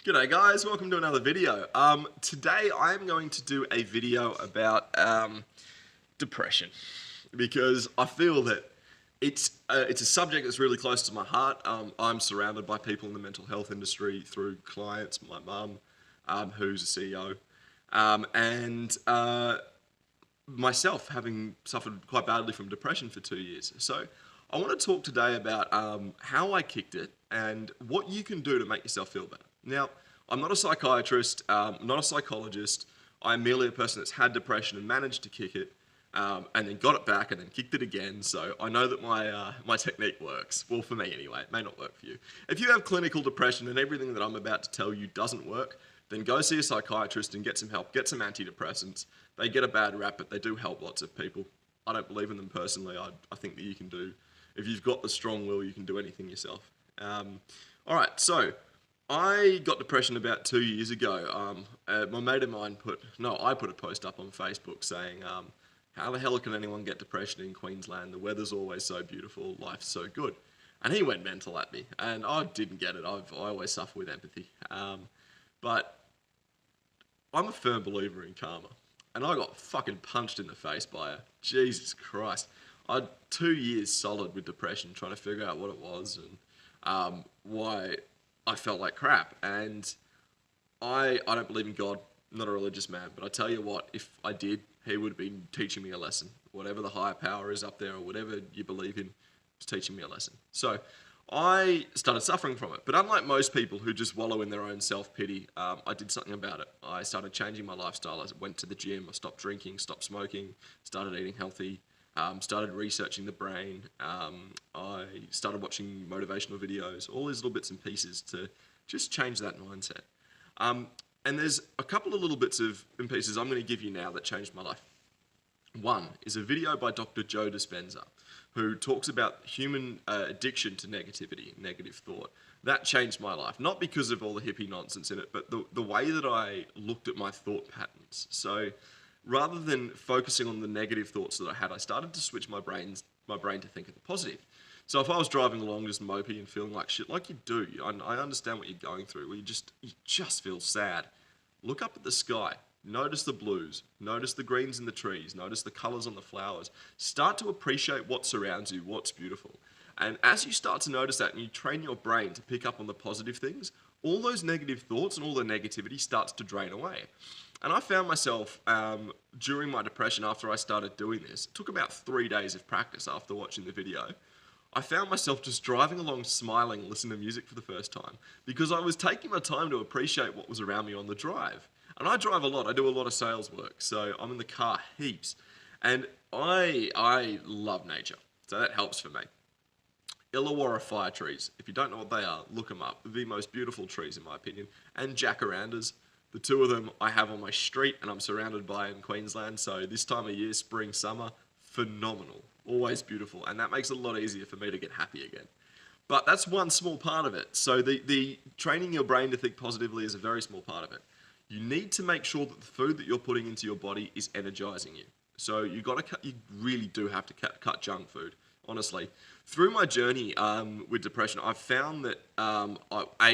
G'day guys, welcome to another video. Today I am going to do a video about depression because I feel that it's a subject that's really close to my heart. I'm surrounded by people in the mental health industry through clients, my mum, who's a CEO, and myself having suffered quite badly from depression for 2 years. So I want to talk today about how I kicked it and what you can do to make yourself feel better. Now, I'm not a psychiatrist, not a psychologist. I'm merely a person that's had depression and managed to kick it, and then got it back and then kicked it again. So I know that my technique works. Well, for me anyway. It may not work for you. If you have clinical depression and everything that I'm about to tell you doesn't work, then go see a psychiatrist and get some help. Get some antidepressants. They get a bad rap, but they do help lots of people. I don't believe in them personally. I think that you can do, if you've got the strong will, you can do anything yourself. All right, so I got depression about 2 years ago. My mate of mine I put a post up on Facebook saying, how the hell can anyone get depression in Queensland? The weather's always so beautiful, life's so good. And he went mental at me, and I didn't get it. I always suffer with empathy. But I'm a firm believer in karma. And I got fucking punched in the face by her. Jesus Christ. I had 2 years solid with depression trying to figure out what it was and why I felt like crap. And I don't believe in God. I'm not a religious man. But I tell you what, if I did, he would have been teaching me a lesson. Whatever the higher power is up there or whatever you believe in, was teaching me a lesson. So I started suffering from it. But unlike most people who just wallow in their own self-pity, I did something about it. I started changing my lifestyle. I went to the gym, I stopped drinking, stopped smoking, started eating healthy, started researching the brain. I started watching motivational videos, all these little bits and pieces to just change that mindset. And there's a couple of little bits and pieces I'm going to give you now that changed my life. One is a video by Dr. Joe Dispenza, who talks about human addiction to negativity, negative thought. That changed my life, not because of all the hippie nonsense in it, but the way that I looked at my thought patterns. So rather than focusing on the negative thoughts that I had, I started to switch my brain to think of the positive. So if I was driving along just mopey and feeling like shit, like you do, I understand what you're going through, where you just feel sad. Look up at the sky. Notice the blues, notice the greens in the trees, notice the colours on the flowers. Start to appreciate what surrounds you, what's beautiful. And as you start to notice that and you train your brain to pick up on the positive things, all those negative thoughts and all the negativity starts to drain away. And I found myself during my depression after I started doing this, it took about 3 days of practice after watching the video. I found myself just driving along smiling, listening to music for the first time because I was taking my time to appreciate what was around me on the drive. And I drive a lot. I do a lot of sales work, so I'm in the car heaps. And I love nature, so that helps for me. Illawarra fire trees. If you don't know what they are, look them up. The most beautiful trees, in my opinion. And jacarandas. The two of them I have on my street and I'm surrounded by in Queensland. So this time of year, spring, summer, phenomenal. Always beautiful. And that makes it a lot easier for me to get happy again. But that's one small part of it. So the training your brain to think positively is a very small part of it. You need to make sure that the food that you're putting into your body is energizing you. So you really do have to cut junk food. Honestly, through my journey with depression, I've found that I'm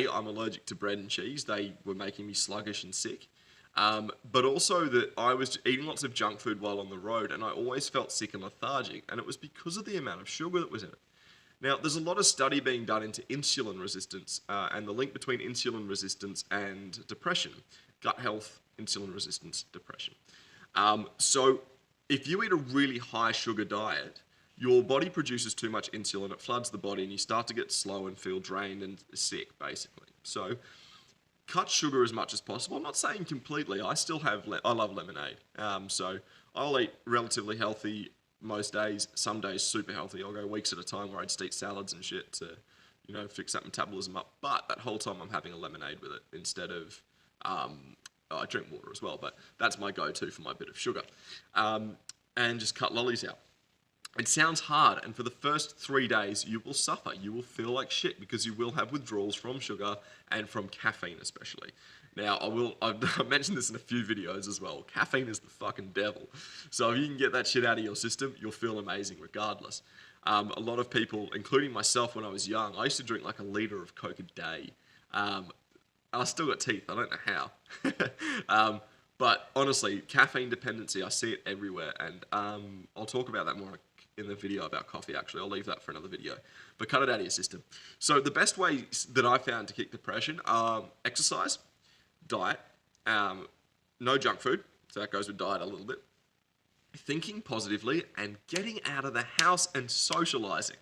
allergic to bread and cheese. They were making me sluggish and sick. But also that I was eating lots of junk food while on the road, and I always felt sick and lethargic, and it was because of the amount of sugar that was in it. Now, there's a lot of study being done into insulin resistance and the link between insulin resistance and depression. Gut health, insulin resistance, depression. So if you eat a really high sugar diet, your body produces too much insulin, it floods the body, and you start to get slow and feel drained and sick, basically. So cut sugar as much as possible. I'm not saying completely. I love lemonade. So I'll eat relatively healthy most days, some days super healthy. I'll go weeks at a time where I just eat salads and shit to, fix that metabolism up. But that whole time I'm having a lemonade with it instead of, I drink water as well, but that's my go-to for my bit of sugar. And just cut lollies out. It sounds hard, and for the first 3 days, you will suffer. You will feel like shit because you will have withdrawals from sugar and from caffeine especially. Now, I've mentioned this in a few videos as well. Caffeine is the fucking devil. So if you can get that shit out of your system, you'll feel amazing regardless. A lot of people, including myself when I was young, I used to drink like a litre of Coke a day. And I still got teeth. I don't know how. But honestly, caffeine dependency, I see it everywhere. And I'll talk about that more in the video about coffee, actually. I'll leave that for another video. But cut it out of your system. So the best ways that I found to kick depression are exercise, diet, no junk food. So that goes with diet a little bit. Thinking positively and getting out of the house and socializing.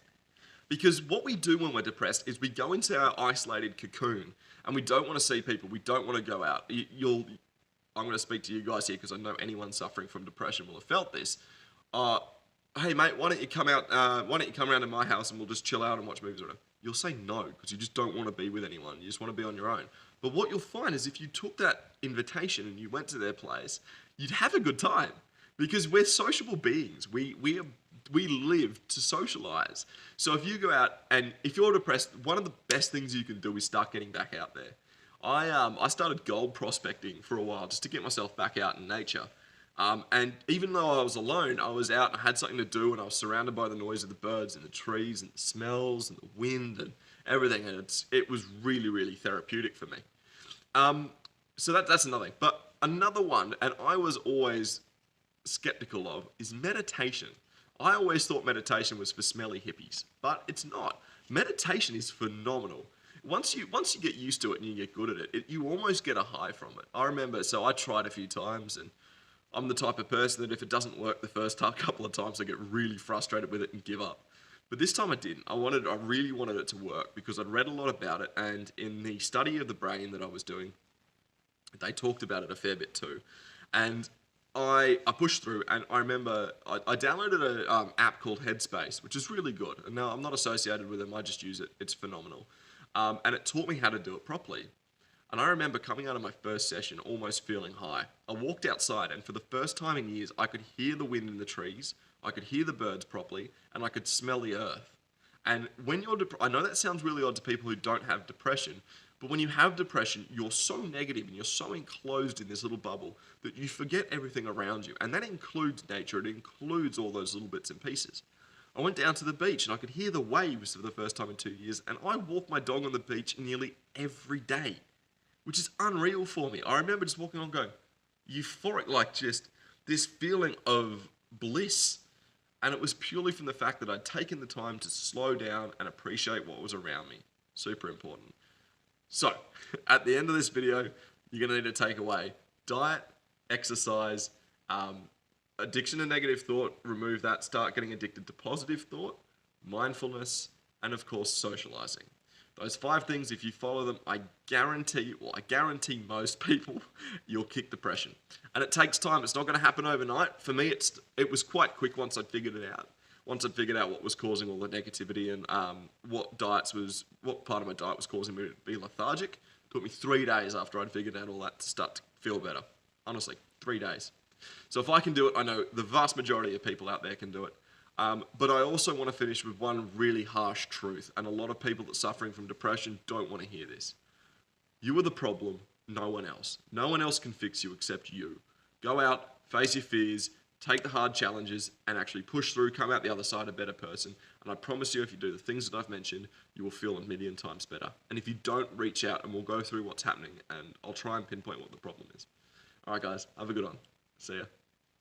Because what we do when we're depressed is we go into our isolated cocoon and we don't want to see people. We don't want to go out. I'm going to speak to you guys here because I know anyone suffering from depression will have felt this. Hey mate, why don't you come out? Why don't you come around to my house and we'll just chill out and watch movies or whatever? You'll say no because you just don't want to be with anyone. You just want to be on your own. But what you'll find is if you took that invitation and you went to their place, you'd have a good time because we're sociable beings. We live to socialize. So if you go out and if you're depressed, one of the best things you can do is start getting back out there. I started gold prospecting for a while just to get myself back out in nature. And even though I was alone, I was out and I had something to do and I was surrounded by the noise of the birds and the trees and the smells and the wind and everything. And it was really, really therapeutic for me. So that's another thing. But another one, and I was always skeptical of, is meditation. I always thought meditation was for smelly hippies, but it's not. Meditation is phenomenal. Once you get used to it and you get good at it, you almost get a high from it. I remember, so I tried a few times and I'm the type of person that if it doesn't work the first couple of times, I get really frustrated with it and give up. But this time I didn't. I really wanted it to work because I'd read a lot about it, and in the study of the brain that I was doing, they talked about it a fair bit too. And I pushed through, and I remember I downloaded an app called Headspace, which is really good. And now I'm not associated with them, I just use it. It's phenomenal. And it taught me how to do it properly. And I remember coming out of my first session almost feeling high. I walked outside, and for the first time in years, I could hear the wind in the trees, I could hear the birds properly, and I could smell the earth. And when you're I know that sounds really odd to people who don't have depression, but when you have depression, you're so negative and you're so enclosed in this little bubble that you forget everything around you. And that includes nature, it includes all those little bits and pieces. I went down to the beach and I could hear the waves for the first time in 2 years, and I walk my dog on the beach nearly every day, which is unreal for me. I remember just walking on going, euphoric, like just this feeling of bliss. And it was purely from the fact that I'd taken the time to slow down and appreciate what was around me. Super important. So, at the end of this video, you're going to need to take away diet, exercise, addiction to negative thought, remove that, start getting addicted to positive thought, mindfulness, and of course, socializing. Those 5 things, if you follow them, I guarantee most people, you'll kick depression. And it takes time. It's not going to happen overnight. For me, it was quite quick once I figured it out. Once I figured out what was causing all the negativity and what part of my diet was causing me to be lethargic. It took me 3 days after I'd figured out all that to start to feel better. Honestly, 3 days. So if I can do it, I know the vast majority of people out there can do it. But I also want to finish with one really harsh truth, and a lot of people that are suffering from depression don't want to hear this. You are the problem, no one else. No one else can fix you except you. Go out, face your fears, take the hard challenges, and actually push through, come out the other side a better person. And I promise you, if you do the things that I've mentioned, you will feel a million times better. And if you don't, reach out and we'll go through what's happening, and I'll try and pinpoint what the problem is. All right, guys, have a good one. See ya.